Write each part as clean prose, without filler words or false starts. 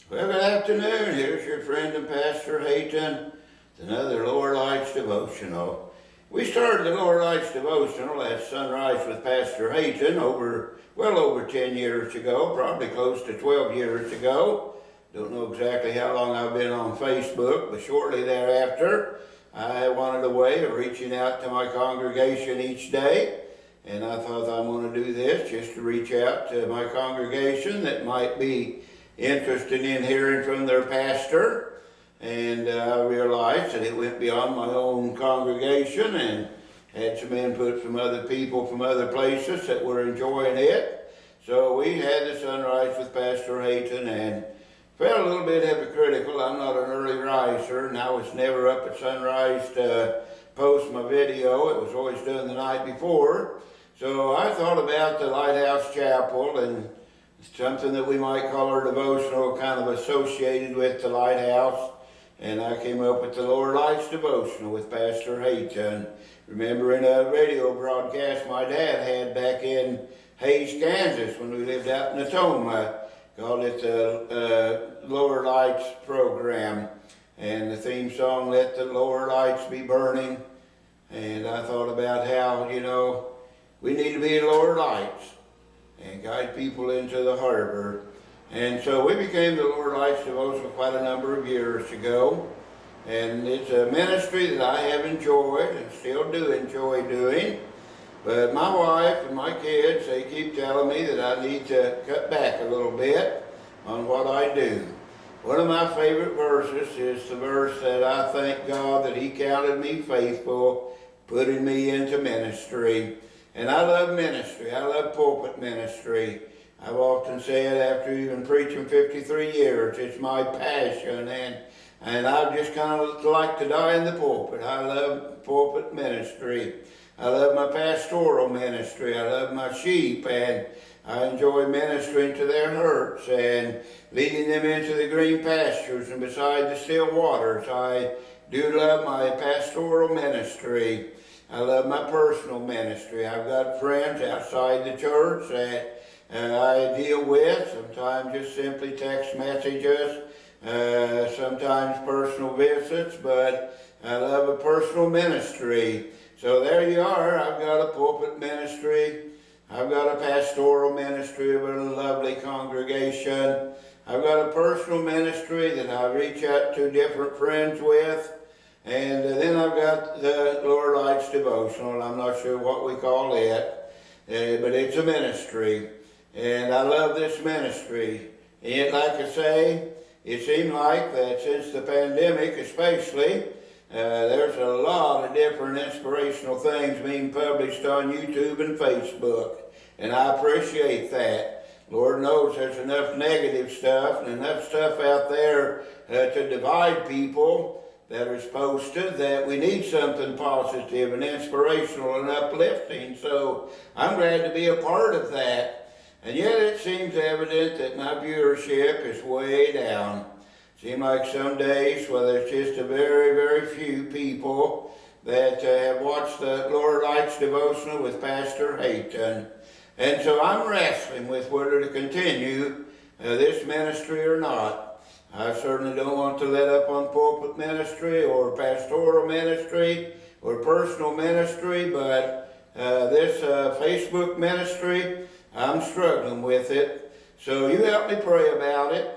Well, good afternoon. Here's your friend and Pastor Hayton with another Lower Lights Devotional. We started the Lower Lights Devotional at Sunrise with Pastor Hayton well over 10 years ago, probably close to 12 years ago. Don't know exactly how long I've been on Facebook, but shortly thereafter, I wanted a way of reaching out to my congregation each day. And I thought I'm going to do this just to reach out to my congregation that might be interested in hearing from their pastor. And I realized that it went beyond my own congregation and had some input from other people from other places that were enjoying it. So we had the Sunrise with Pastor Hayton and felt a little bit hypocritical. I'm not an early riser, and I was never up at sunrise to post my video. It was always done the night before. So I thought about the Lighthouse Chapel and something that we might call our devotional, kind of associated with the Lighthouse. And I came up with the Lower Lights Devotional with Pastor Hayton. Remembering a radio broadcast my dad had back in Hays, Kansas, when we lived out in Natoma. Called it the Lower Lights program. And the theme song, Let the Lower Lights Be Burning. And I thought about how, we need to be lower lights and guide people into the harbor. And so we became the Lower Lights Devotional quite a number of years ago. And it's a ministry that I have enjoyed and still do enjoy doing. But my wife and my kids, they keep telling me that I need to cut back a little bit on what I do. One of my favorite verses is the verse that I thank God that He counted me faithful, putting me into ministry. And I love ministry. I love pulpit ministry. I've often said, after even preaching 53 years, it's my passion, and I just kind of like to die in the pulpit. I love pulpit ministry. I love my pastoral ministry. I love my sheep, and I enjoy ministering to their hurts and leading them into the green pastures and beside the still waters. I do love my pastoral ministry. I love my personal ministry. I've got friends outside the church that I deal with, sometimes just simply text messages, sometimes personal visits, but I love a personal ministry. So there you are. I've got a pulpit ministry. I've got a pastoral ministry of a lovely congregation. I've got a personal ministry that I reach out to different friends with. And then I've got the Lower Lights Devotional. I'm not sure what we call it, but it's a ministry. And I love this ministry. And like I say, it seemed like that since the pandemic especially, there's a lot of different inspirational things being published on YouTube and Facebook. And I appreciate that. Lord knows there's enough negative stuff and enough stuff out there to divide people that is posted, that we need something positive and inspirational and uplifting. So I'm glad to be a part of that. And yet it seems evident that my viewership is way down. Seems like some days, well, there's just a very, very few people that have watched the Lower Lights Devotional with Pastor Hayton. And so I'm wrestling with whether to continue this ministry or not. I certainly don't want to let up on pulpit ministry or pastoral ministry or personal ministry, but this Facebook ministry, I'm struggling with it. So you help me pray about it.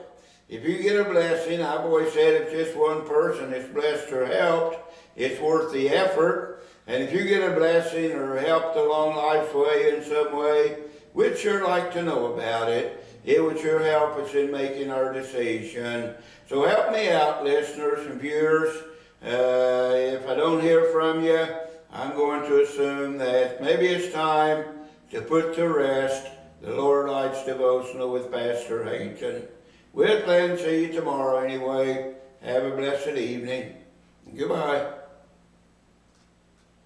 If you get a blessing, I've always said if just one person is blessed or helped, it's worth the effort. And if you get a blessing or helped along life's way in some way, we'd sure like to know about it. It would sure help us in making our decision. So help me out, listeners and viewers. If I don't hear from you, I'm going to assume that maybe it's time to put to rest the Lower Lights Devotional with Pastor Hayton. We'll plan to see you tomorrow anyway. Have a blessed evening. Goodbye.